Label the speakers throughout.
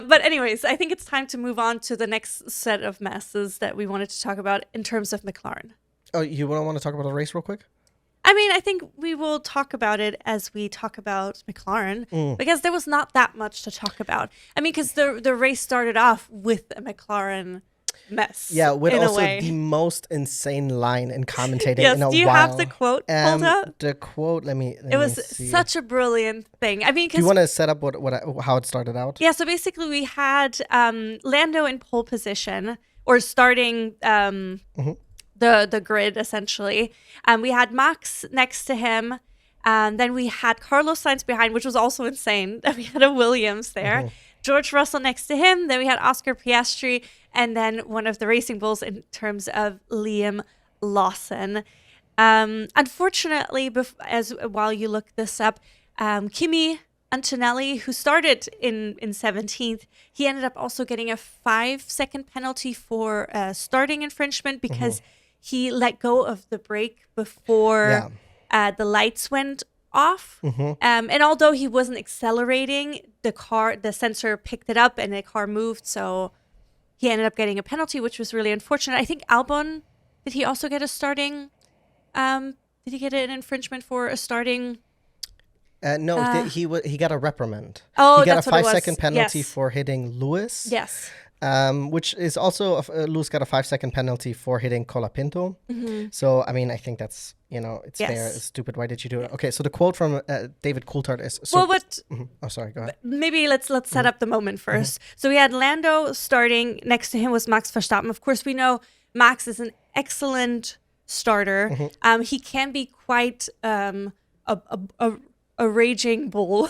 Speaker 1: But anyways, I think it's time to move on to the next set of messes that we wanted to talk about in terms of McLaren.
Speaker 2: Oh, you don't want to talk about the race real quick?
Speaker 1: I mean, I think we will talk about it as we talk about McLaren because there was not that much to talk about. I mean, because the race started off with a McLaren mess.
Speaker 2: Yeah, with
Speaker 1: in
Speaker 2: also
Speaker 1: a way.
Speaker 2: the most insane line in commentating
Speaker 1: Yes,
Speaker 2: in a while.
Speaker 1: do you have the quote pulled up?
Speaker 2: The quote, let me
Speaker 1: It was
Speaker 2: see.
Speaker 1: such a brilliant thing. I mean,
Speaker 2: Do you want to set up how it started out?
Speaker 1: yeah, so basically we had Lando in pole position or starting the grid essentially. We had Max next to him. Then we had Carlos Sainz behind, which was also insane. We had a Williams there. George Russell next to him. Then we had Oscar Piastri, and then one of the Racing Bulls in terms of Liam Lawson. Unfortunately, while you look this up, Kimi Antonelli, who started in 17th, he ended up also getting a 5-second penalty for starting infringement because he let go of the brake before the lights went off. And although he wasn't accelerating, the sensor picked it up and the car moved. So he ended up getting a penalty, which was really unfortunate. I think Albon, did he also get a starting? Did he get an infringement for a starting?
Speaker 2: No, he got a reprimand.
Speaker 1: Oh,
Speaker 2: he got
Speaker 1: that's
Speaker 2: a
Speaker 1: what it
Speaker 2: 5-second
Speaker 1: was.
Speaker 2: penalty
Speaker 1: Yes.
Speaker 2: for hitting Lewis.
Speaker 1: Yes.
Speaker 2: Which is also Lewis got a 5-second penalty for hitting Colapinto. So I mean, I think that's it's fair. It's stupid. Why did you do it? Okay, so the quote from David Coulthard is.
Speaker 1: Well, but
Speaker 2: oh, sorry. Go ahead.
Speaker 1: maybe let's set up the moment first. So we had Lando starting. Next to him was Max Verstappen. Of course, we know Max is an excellent starter. He can be quite a raging bull.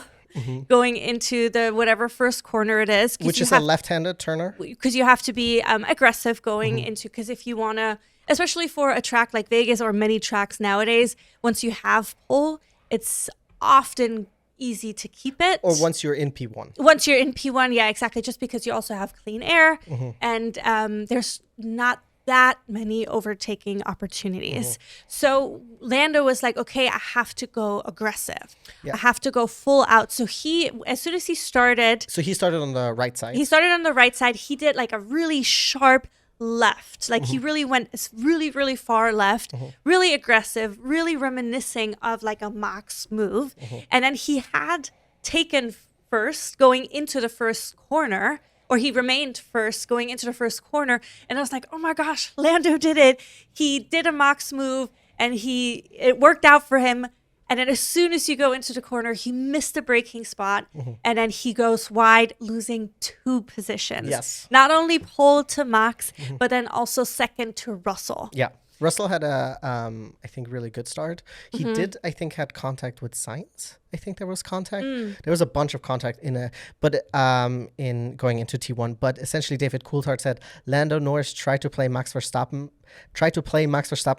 Speaker 1: Going into the whatever first corner it is,
Speaker 2: which is a left-handed turner,
Speaker 1: because you have to be aggressive going into, because if you want to, especially for a track like Vegas or many tracks nowadays, once you have pole, it's often easy to keep it.
Speaker 2: Or once you're in P1.
Speaker 1: Once you're in P1, yeah, exactly, just because you also have clean air and there's not that many overtaking opportunities. So Lando was like, okay, I have to go aggressive. I have to go full out. So as soon as he started.
Speaker 2: So he started on the right side.
Speaker 1: He started on the right side. He did like a really sharp left. Like he really went really, really far left, really aggressive, really reminiscing of like a Max move. And then he had taken first going into the first corner. Or he remained first going into the first corner. And I was like, oh my gosh, Lando did it. He did a Max move and it worked out for him. And then as soon as you go into the corner, he missed the braking spot. And then he goes wide, losing 2 positions.
Speaker 2: Yes.
Speaker 1: Not only pole to Max, but then also second to Russell.
Speaker 2: Yeah. Russell had a, I think, really good start. He did, I think, had contact with Sainz. I think there was contact. There was a bunch of contact in going into T1. But essentially, David Coulthard said Lando Norris tried to play Max Verstappen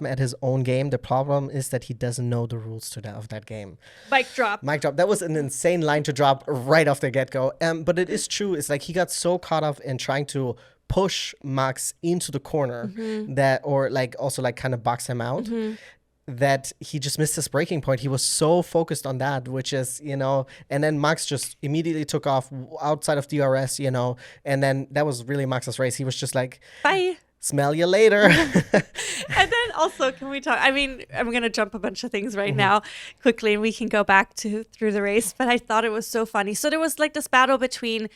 Speaker 2: at his own game. The problem is that he doesn't know the rules of that game.
Speaker 1: Mic drop.
Speaker 2: That was an insane line to drop right off the get-go. But it is true. It's like he got so caught up in trying to push Max into the corner kind of box him out that he just missed his breaking point. He was so focused on that, which is, and then Max just immediately took off outside of DRS, and then that was really Max's race. He was just like,
Speaker 1: bye.
Speaker 2: Smell you later.
Speaker 1: And then also, can we talk? I mean, I'm going to jump a bunch of things right now quickly, and we can go back through the race. But I thought it was so funny. So there was like this battle between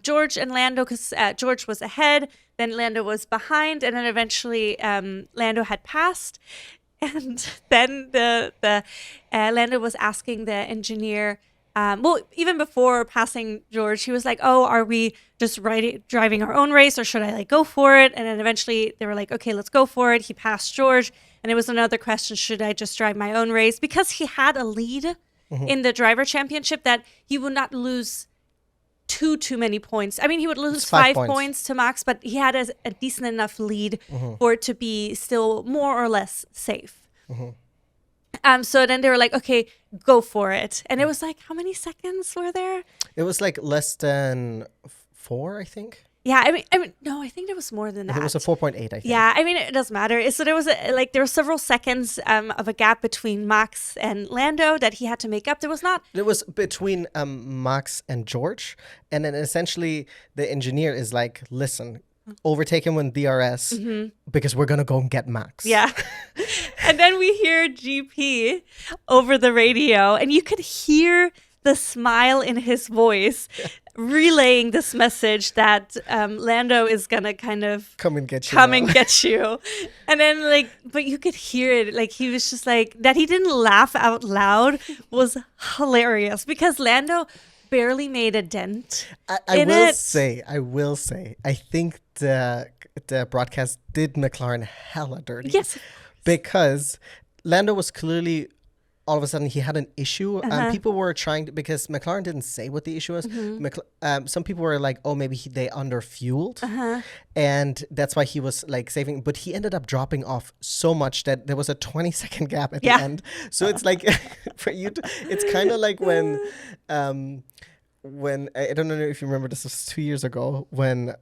Speaker 1: George and Lando, because George was ahead, then Lando was behind, and then eventually Lando had passed. And then the Lando was asking the engineer, even before passing George, he was like, oh, are we just driving our own race, or should I go for it? And then eventually they were like, okay, let's go for it. He passed George. And it was another question, should I just drive my own race? Because he had a lead in the driver championship that he would not lose too many points. I mean, he would lose 5 points to Max, but he had a decent enough lead for it to be still more or less safe. So then they were like, okay, go for it. And it was like, how many seconds were there?
Speaker 2: It was like less than 4, I think.
Speaker 1: Yeah, I mean, no, I think it was more than that.
Speaker 2: It was a 4.8, I think.
Speaker 1: Yeah, I mean, it doesn't matter. So there was there were several seconds of a gap between Max and Lando that he had to make up. There was not.
Speaker 2: It was between Max and George, and then essentially the engineer is like, "Listen, overtake him with DRS because we're gonna go and get Max."
Speaker 1: Yeah, and then we hear GP over the radio, and you could hear the smile in his voice. Relaying this message that Lando is gonna kind of
Speaker 2: come and get
Speaker 1: you, and then like, but you could hear it, like he was just like that. He didn't laugh out loud was hilarious because Lando barely made a dent.
Speaker 2: I will say, I think the broadcast did McLaren hella dirty.
Speaker 1: Yes,
Speaker 2: because Lando was clearly. All of a sudden, he had an issue. People were trying to, because McLaren didn't say what the issue was. Some people were like, "Oh, maybe they underfueled," and that's why he was like saving. But he ended up dropping off so much that there was a 20-second gap at the end. So it's like for you, it's kind of like when I don't know if you remember, this was 2 years ago when.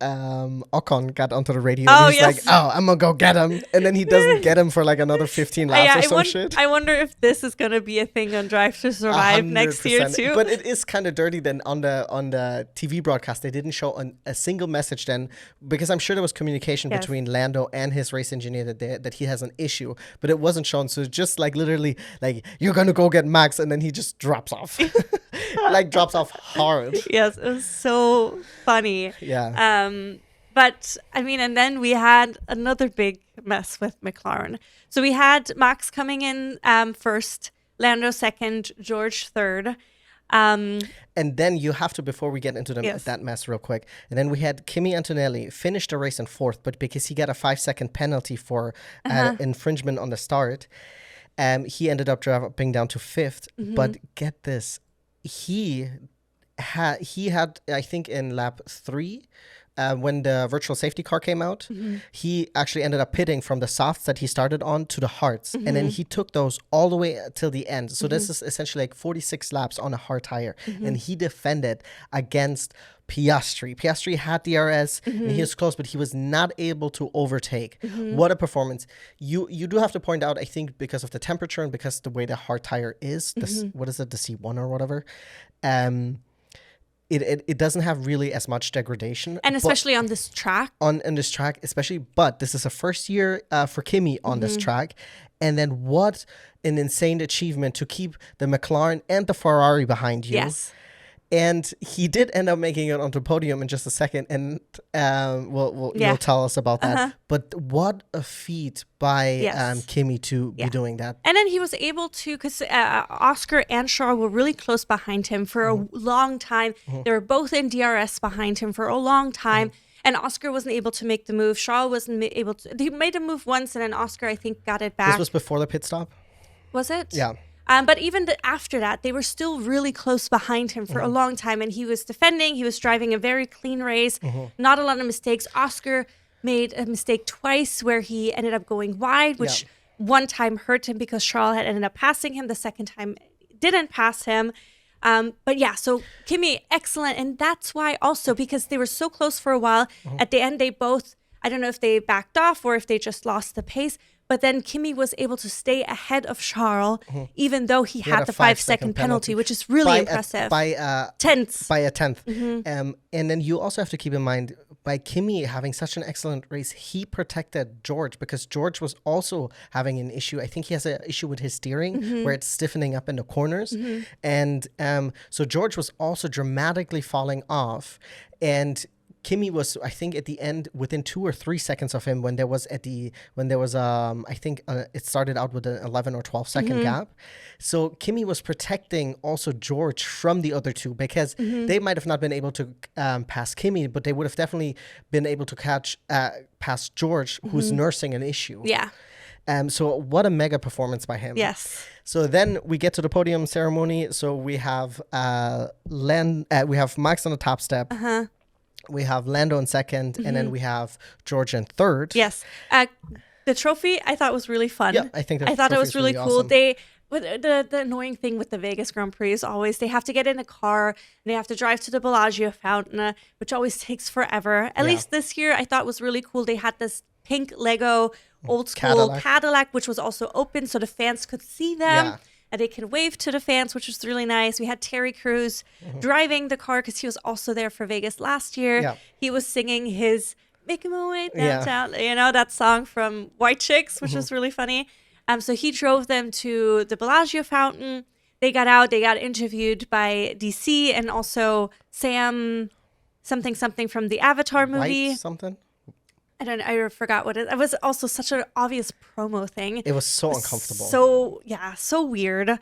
Speaker 2: Ocon got onto the radio and he's like, "Oh, I'm gonna go get him," and then he doesn't get him for like another 15 laps or some shit.
Speaker 1: I wonder if this is gonna be a thing on Drive to Survive 100%. Next year too.
Speaker 2: But it is kind of dirty. Then on the TV broadcast, they didn't show a single message then, because I'm sure there was communication between Lando and his race engineer that he has an issue, but it wasn't shown. So it's just like literally like, "You're gonna go get Max," and then he just drops off, like drops off hard.
Speaker 1: Yes, it was so funny.
Speaker 2: Yeah.
Speaker 1: But I mean, and then we had another big mess with McLaren. So we had Max coming in first, Lando second, George third.
Speaker 2: And then you have to, before we get into that mess real quick, and then we had Kimi Antonelli finish the race in fourth, but because he got a 5-second penalty for infringement on the start, he ended up dropping down to fifth. But get this, he had I think in lap 3, when the virtual safety car came out, he actually ended up pitting from the softs that he started on to the hards. And then he took those all the way till the end. So this is essentially like 46 laps on a hard tire. And he defended against Piastri. Piastri had DRS and he was close, but he was not able to overtake. What a performance. You do have to point out, I think, because of the temperature and because the way the hard tire is, what is it, the C1 or whatever, it doesn't have really as much degradation.
Speaker 1: And especially on this track.
Speaker 2: On this track, especially. But this is a first year for Kimi on this track. And then what an insane achievement to keep the McLaren and the Ferrari behind you.
Speaker 1: Yes.
Speaker 2: And he did end up making it onto the podium in just a second. And you'll tell us about that. But what a feat by Kimi to be doing that.
Speaker 1: And then he was able to, because Oscar and Charles were really close behind him for a long time. They were both in DRS behind him for a long time. And Oscar wasn't able to make the move. Charles wasn't able to. He made a move once, and then Oscar, I think, got it back.
Speaker 2: This was before the pit stop?
Speaker 1: Was it?
Speaker 2: Yeah.
Speaker 1: But even after that, they were still really close behind him for a long time. And he was defending. He was driving a very clean race. Not a lot of mistakes. Oscar made a mistake twice where he ended up going wide, which one time hurt him because Charles had ended up passing him. The second time didn't pass him. But yeah, so Kimi, excellent. And that's why also, because they were so close for a while, at the end, they both, I don't know if they backed off or if they just lost the pace. But then Kimi was able to stay ahead of Charles, even though he had the 5-second penalty, which is really impressive.
Speaker 2: By a tenth. And then you also have to keep in mind, by Kimi having such an excellent race, he protected George because George was also having an issue. I think he has an issue with his steering where it's stiffening up in the corners. And so George was also dramatically falling off. And Kimi was, I think, at the end within 2 or 3 seconds of him when there was I think it started out with an 11 or 12-second gap. So Kimi was protecting also George from the other two because they might have not been able to pass Kimi, but they would have definitely been able to catch past George, who's nursing an issue.
Speaker 1: Yeah.
Speaker 2: So what a mega performance by him.
Speaker 1: Yes.
Speaker 2: So then we get to the podium ceremony. So we have we have Max on the top step. We have Lando in second, and then we have George in third.
Speaker 1: Yes. The trophy I thought was really fun.
Speaker 2: Yeah, I thought
Speaker 1: it was really cool.
Speaker 2: Awesome.
Speaker 1: the annoying thing with the Vegas Grand Prix is always they have to get in a car and they have to drive to the Bellagio fountain, which always takes forever. At least this year, I thought was really cool. They had this pink Lego old school Cadillac, which was also open so the fans could see them.
Speaker 2: Yeah.
Speaker 1: And they can wave to the fans, which was really nice. We had Terry Crews driving the car because he was also there for Vegas last year.
Speaker 2: Yeah.
Speaker 1: He was singing his "Making My Way Downtown," you know, that song from White Chicks, which was really funny. So he drove them to the Bellagio fountain. They got out. They got interviewed by DC and also Sam something from the Avatar movie.
Speaker 2: White something?
Speaker 1: I forgot what it was. Also such an obvious promo thing.
Speaker 2: It was so uncomfortable.
Speaker 1: So weird.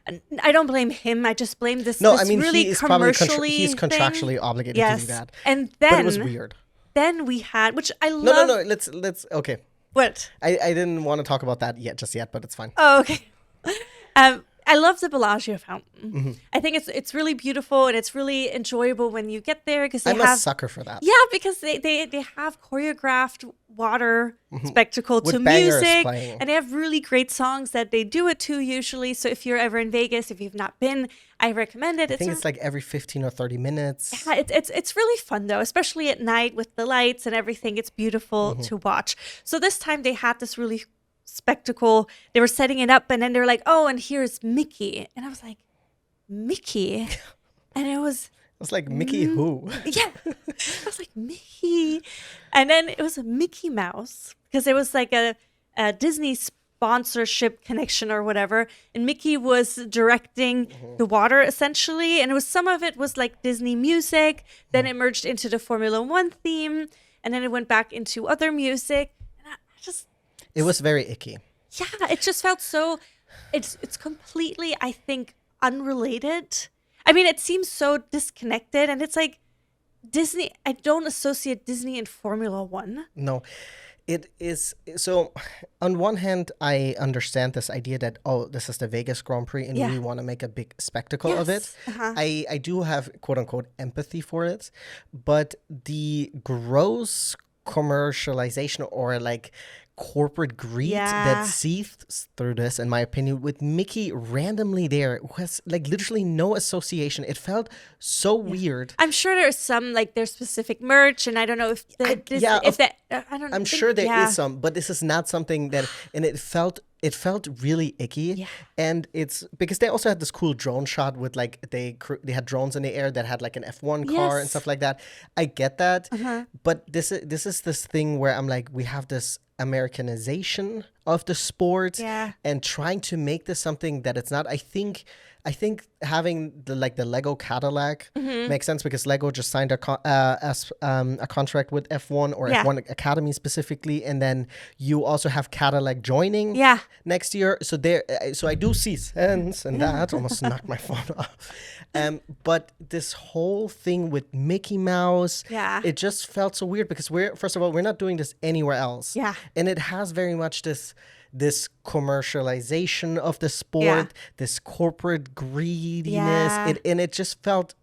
Speaker 1: And I don't blame him. I just blame this.
Speaker 2: No,
Speaker 1: this
Speaker 2: I mean
Speaker 1: really
Speaker 2: he is probably he's
Speaker 1: thing.
Speaker 2: contractually obligated to do that.
Speaker 1: And then
Speaker 2: but it was weird.
Speaker 1: Then we had, which I love.
Speaker 2: No. Let's. Okay.
Speaker 1: What?
Speaker 2: I didn't want to talk about that just yet, but it's fine.
Speaker 1: Oh, okay. I love the Bellagio fountain. I think it's really beautiful and it's really enjoyable when you get there because
Speaker 2: I'm a sucker for that.
Speaker 1: Yeah, because they have choreographed water spectacle
Speaker 2: with
Speaker 1: to music
Speaker 2: playing.
Speaker 1: and they have really great songs that they do it to usually. So if you're ever in Vegas, if you've not been, I recommend it.
Speaker 2: I think it's like every 15 or 30 minutes.
Speaker 1: Yeah, it's really fun though, especially at night with the lights and everything. It's beautiful to watch. So this time they had this really spectacle. They were setting it up and then they were like, oh, and here's Mickey. And I was like, Mickey? And it was
Speaker 2: like, Mickey who?
Speaker 1: Yeah. I was like, Mickey. And then it was a Mickey Mouse because it was like a Disney sponsorship connection or whatever. And Mickey was directing the water essentially. And it was some of it was like Disney music. Then it merged into the Formula One theme. And then it went back into other music. And I just...
Speaker 2: It was very icky.
Speaker 1: Yeah, it just felt so... It's completely, I think, unrelated. I mean, it seems so disconnected. And it's like Disney... I don't associate Disney and Formula One.
Speaker 2: No. It is... So, on one hand, I understand this idea that, oh, this is the Vegas Grand Prix and we want to make a big spectacle of it. I do have, quote-unquote, empathy for it. But the gross commercialization or, like... corporate greed that seethes through this, in my opinion, with Mickey randomly there was like literally no association. It felt so weird.
Speaker 1: I'm sure there's some like their specific merch, and I don't know if I don't.
Speaker 2: I'm sure there is some, but this is not something that, and it felt really icky. And it's because they also had this cool drone shot with like they had drones in the air that had like an F1 car and stuff like that. I get that, but this is this thing where I'm like, we have this Americanization of the sport and trying to make this something that it's not. I think having the Lego Cadillac makes sense because Lego just signed a contract with F1 or F1 Academy specifically, and then you also have Cadillac joining next year. So I do see sense in that. Almost knocked my phone off. But this whole thing with Mickey Mouse, it just felt so weird because we're not doing this anywhere else. And it has very much this commercialization of the sport, this corporate greediness, and it just felt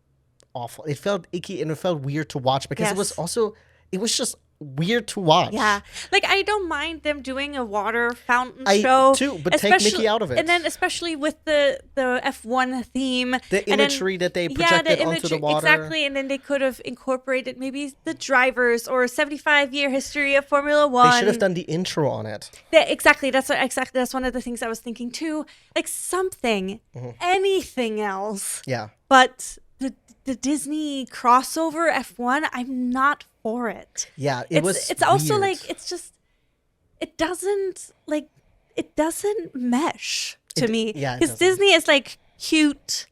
Speaker 2: awful. It felt icky and it felt weird to watch because it was just weird to watch.
Speaker 1: Yeah. Like, I don't mind them doing a water fountain show.
Speaker 2: Too, but take Mickey out of it.
Speaker 1: And then especially with the F1 theme.
Speaker 2: The imagery that they projected onto the water.
Speaker 1: Exactly. And then they could have incorporated maybe the drivers or 75-year history of Formula One.
Speaker 2: They should have done the intro on it.
Speaker 1: Exactly. That's one of the things I was thinking too. Like something, anything else.
Speaker 2: Yeah.
Speaker 1: But the Disney crossover F1, I'm not for it.
Speaker 2: Yeah,
Speaker 1: it's also like it doesn't mesh to me.
Speaker 2: Yeah,
Speaker 1: because Disney is like cute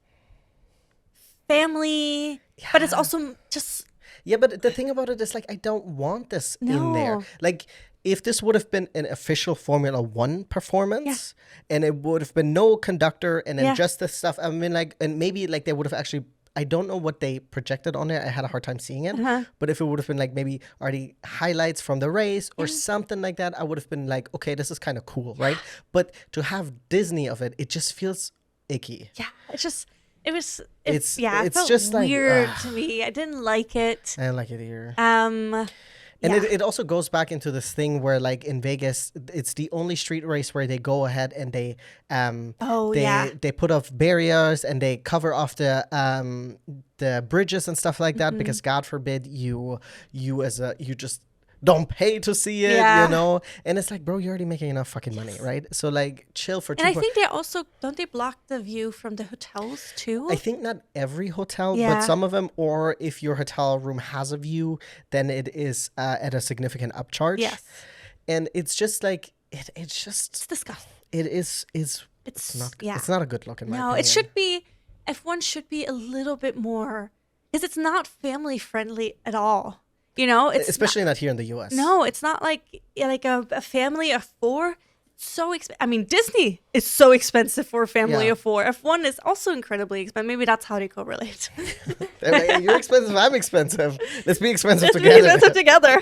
Speaker 1: family, but it's also just
Speaker 2: but the thing about it is like I don't want this in there. Like if this would have been an official Formula One performance and it would have been no conductor and then just this stuff, I mean, like, and maybe like they would have actually, I don't know what they projected on there. I had a hard time seeing it. But if it would have been like maybe already highlights from the race or something like that, I would have been like, okay, this is kind of cool, right? But to have Disney of it, it just feels icky.
Speaker 1: Yeah, it felt
Speaker 2: just like,
Speaker 1: weird to me. I didn't like it.
Speaker 2: I didn't like it either. And it also goes back into this thing where, like, in Vegas, it's the only street race where they go ahead and they they put off barriers and they cover off the bridges and stuff like that, because God forbid you just don't pay to see it, you know? And it's like, bro, you're already making enough fucking money, right? So, like, chill for 2
Speaker 1: And I think they also, don't they block the view from the hotels too?
Speaker 2: I think not every hotel, but some of them, or if your hotel room has a view, then it is at a significant upcharge.
Speaker 1: Yes.
Speaker 2: And it's just like, it's
Speaker 1: disgusting.
Speaker 2: It's not a good look in my opinion.
Speaker 1: No, it should be, F1 should be a little bit more, because it's not family friendly at all. You know, it's
Speaker 2: especially not here in the U.S.
Speaker 1: No, it's not like a family of four. It's so expensive. I mean, Disney is so expensive for a family of four. F1 is also incredibly expensive. Maybe that's how they correlate.
Speaker 2: You're expensive. I'm expensive. Let's be expensive
Speaker 1: Let's
Speaker 2: together.
Speaker 1: be expensive together.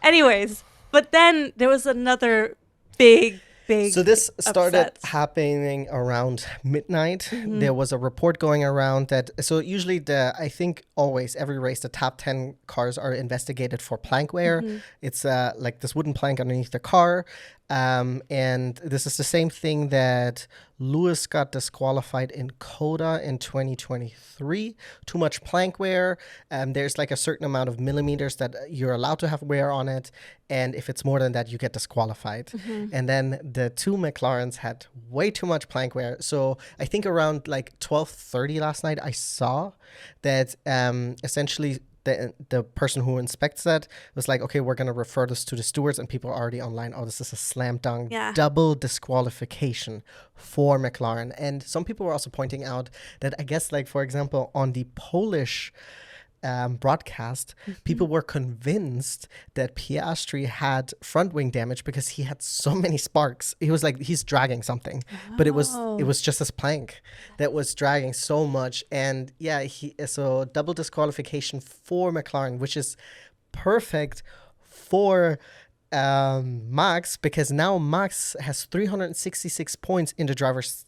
Speaker 1: Anyways, but then there was another big.
Speaker 2: So this started
Speaker 1: upset.
Speaker 2: happening around midnight. There was a report going around that, so usually I think always every race, the top 10 cars are investigated for plank wear. It's like this wooden plank underneath the car. And this is the same thing that Lewis got disqualified in Coda in 2023. Too much plank wear. There's like a certain amount of millimeters that you're allowed to have wear on it. And if it's more than that, you get disqualified. And then the two McLarens had way too much plank wear. So I think around like 12:30 last night, I saw that essentially the person who inspects that was like, okay, we're going to refer this to the stewards, and people are already online. Oh, this is a slam dunk, double disqualification for McLaren. And some people were also pointing out that, I guess, like, for example, on the Polish broadcast, people were convinced that Piastri had front wing damage because he had so many sparks. He was like, he's dragging something, but it was just his plank that was dragging so much. And so double disqualification for McLaren, which is perfect for Max, because now Max has 366 points in the driver's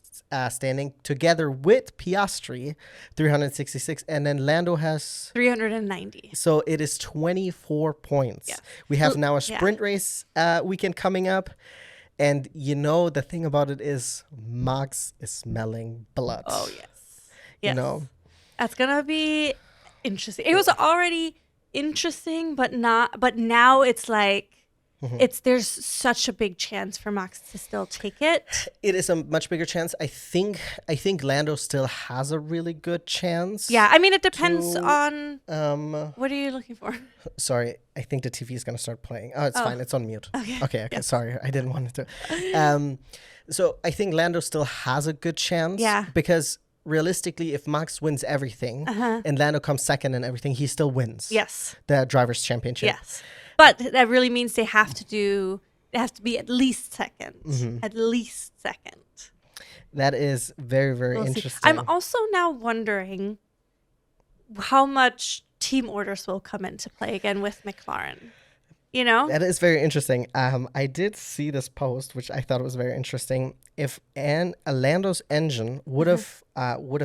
Speaker 2: standing, together with Piastri, 366, and then Lando has
Speaker 1: 390.
Speaker 2: So it is 24 points. We have now a sprint race weekend coming up, and you know the thing about it is Max is smelling blood.
Speaker 1: Oh yes.
Speaker 2: You know,
Speaker 1: that's gonna be interesting. It was already interesting, but now it's like, there's such a big chance for Max to still take it.
Speaker 2: It is a much bigger chance. I think Lando still has a really good chance.
Speaker 1: Yeah, I mean, it depends on what are you looking for?
Speaker 2: Sorry, I think the TV is gonna start playing. Oh, it's fine. It's on mute. Okay. Yeah. Sorry, I didn't want it to. So I think Lando still has a good chance.
Speaker 1: Yeah.
Speaker 2: Because realistically, if Max wins everything and Lando comes second and everything, he still wins.
Speaker 1: Yes.
Speaker 2: The Drivers' Championship.
Speaker 1: Yes. But that really means they have to be at least second. At least second.
Speaker 2: That is very, very interesting.
Speaker 1: I'm also now wondering how much team orders will come into play again with McLaren. You know?
Speaker 2: That is very interesting. I did see this post, which I thought was very interesting. If Lando's engine would have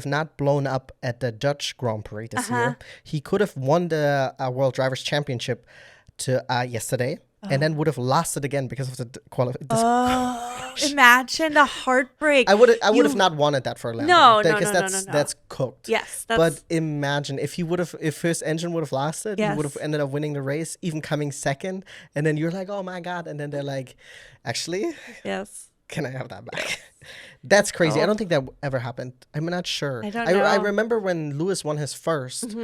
Speaker 2: not blown up at the Dutch Grand Prix this year, he could have won the World Drivers' Championship yesterday, and then would have lost it again because of the
Speaker 1: imagine the heartbreak.
Speaker 2: I would have not wanted that for Lando.
Speaker 1: No,
Speaker 2: because that's cooked.
Speaker 1: Yes,
Speaker 2: but imagine if his engine would have lasted, he would have ended up winning the race, even coming second, and then you're like, oh my god, and then they're like, actually,
Speaker 1: yes,
Speaker 2: can I have that back? That's crazy. I don't think that ever happened. I'm not sure.
Speaker 1: I don't know.
Speaker 2: I remember when Lewis won his first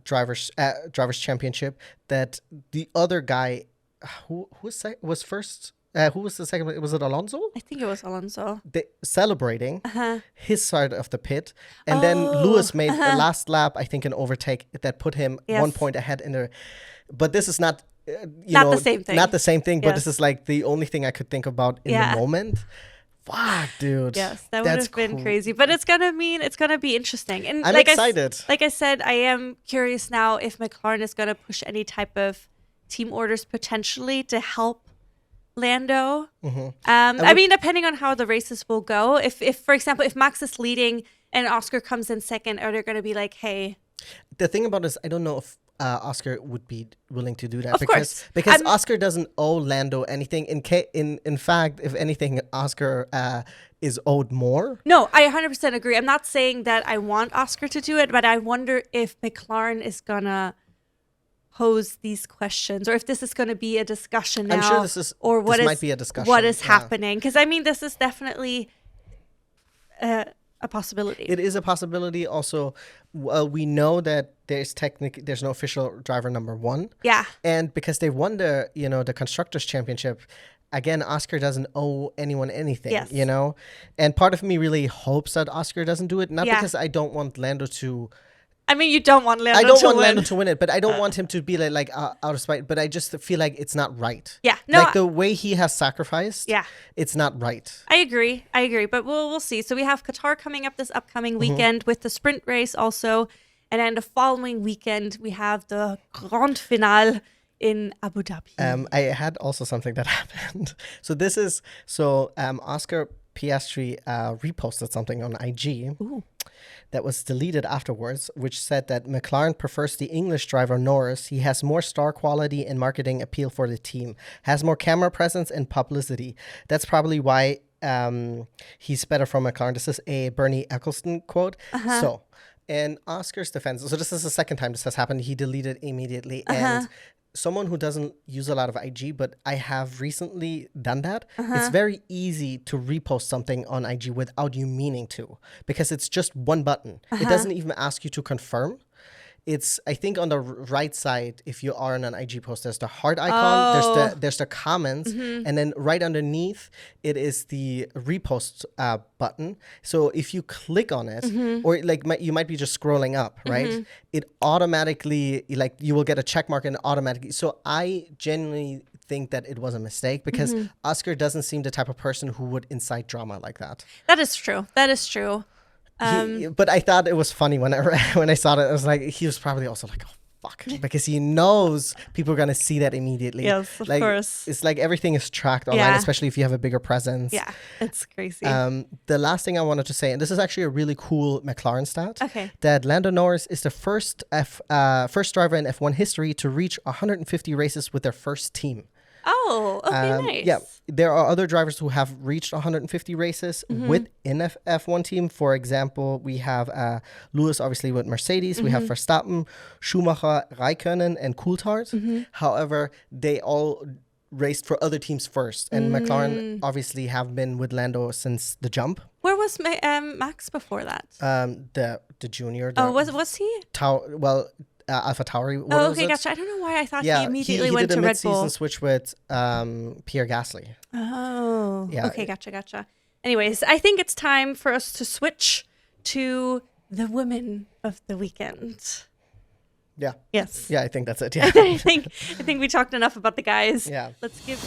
Speaker 2: drivers championship, that the other guy who was first, who was the second? Was it Alonso?
Speaker 1: I think it was Alonso.
Speaker 2: Celebrating his side of the pit, and then Lewis made the last lap, I think, an overtake that put him 1 point ahead in the. But this is not
Speaker 1: the same thing.
Speaker 2: Not the same thing. But this is like the only thing I could think about in the moment. Fuck, dude.
Speaker 1: Yes, that would have been crazy. But it's gonna be interesting. And
Speaker 2: I'm excited.
Speaker 1: Like I said, I am curious now if McLaren is gonna push any type of team orders potentially to help Lando. I mean, depending on how the races will go. If for example, if Max is leading and Oscar comes in second, are they gonna be like, hey?
Speaker 2: The thing about this, I don't know if Oscar would be willing to do that.
Speaker 1: Of course.
Speaker 2: Because Oscar doesn't owe Lando anything. In fact, if anything, Oscar is owed more.
Speaker 1: No, I 100% agree. I'm not saying that I want Oscar to do it, but I wonder if McLaren is gonna pose these questions, or if this is going to be a discussion now.
Speaker 2: I'm sure this might be a discussion.
Speaker 1: What is happening? Because I mean, this is definitely a possibility.
Speaker 2: It is a possibility. Also, we know that there's no official driver number 1.
Speaker 1: Yeah.
Speaker 2: And because they won the Constructors' Championship, again, Oscar doesn't owe anyone anything.
Speaker 1: Yes.
Speaker 2: And part of me really hopes that Oscar doesn't do it, not because I don't want Lando to.
Speaker 1: I mean, you don't want Lando to win.
Speaker 2: I don't want Lando to win it, but I don't want him to be like out of spite. But I just feel like it's not right.
Speaker 1: Yeah, no.
Speaker 2: Like the way he has sacrificed.
Speaker 1: Yeah,
Speaker 2: it's not right.
Speaker 1: I agree. But we'll see. So we have Qatar coming up this upcoming weekend with the sprint race also, and then the following weekend we have the Grand Finale in Abu Dhabi.
Speaker 2: I had also something that happened. Oscar Piastri reposted something on IG.
Speaker 1: Ooh.
Speaker 2: That was deleted afterwards, which said that McLaren prefers the English driver Norris. He has more star quality and marketing appeal for the team, has more camera presence and publicity. That's probably why he's better from McLaren. This is a Bernie Eccleston quote. So, in Oscar's defense, so this is the second time this has happened. He deleted immediately. And someone who doesn't use a lot of IG, but I have recently done that. It's very easy to repost something on IG without you meaning to, because it's just one button. It doesn't even ask you to confirm. It's, I think, on the right side, if you are on an IG post, there's the heart icon, there's the comments, and then right underneath it is the repost button. So if you click on it, or like you might be just scrolling up, right? It automatically, like, you will get a check mark and automatically. So I genuinely think that it was a mistake, because Oscar doesn't seem the type of person who would incite drama like that.
Speaker 1: That is true.
Speaker 2: But I thought it was funny when I saw that. I was like, he was probably also like, oh, fuck. Because he knows people are going to see that immediately.
Speaker 1: Yes, of course.
Speaker 2: It's like everything is tracked online, especially if you have a bigger presence.
Speaker 1: Yeah, it's crazy.
Speaker 2: The last thing I wanted to say, and this is actually a really cool McLaren stat,
Speaker 1: okay,
Speaker 2: that Lando Norris is the first driver in F1 history to reach 150 races with their first team.
Speaker 1: Oh, okay, nice.
Speaker 2: Yeah, there are other drivers who have reached 150 races within F1 team. For example, we have Lewis, obviously, with Mercedes. We have Verstappen, Schumacher, Raikkonen, and Coulthard. However, they all raced for other teams first. And McLaren obviously have been with Lando since the jump.
Speaker 1: Where was Max before that?
Speaker 2: The junior.
Speaker 1: Was he?
Speaker 2: Alpha Tauri.
Speaker 1: Oh, okay, gotcha. I don't know why I thought he immediately went to Red Bull.
Speaker 2: He did a mid-season switch with Pierre Gasly.
Speaker 1: Oh, yeah. Okay, gotcha. Anyways, I think it's time for us to switch to the women of the weekend.
Speaker 2: Yeah.
Speaker 1: Yes.
Speaker 2: Yeah, I think that's it. Yeah.
Speaker 1: I think we talked enough about the guys.
Speaker 2: Yeah.
Speaker 1: Let's give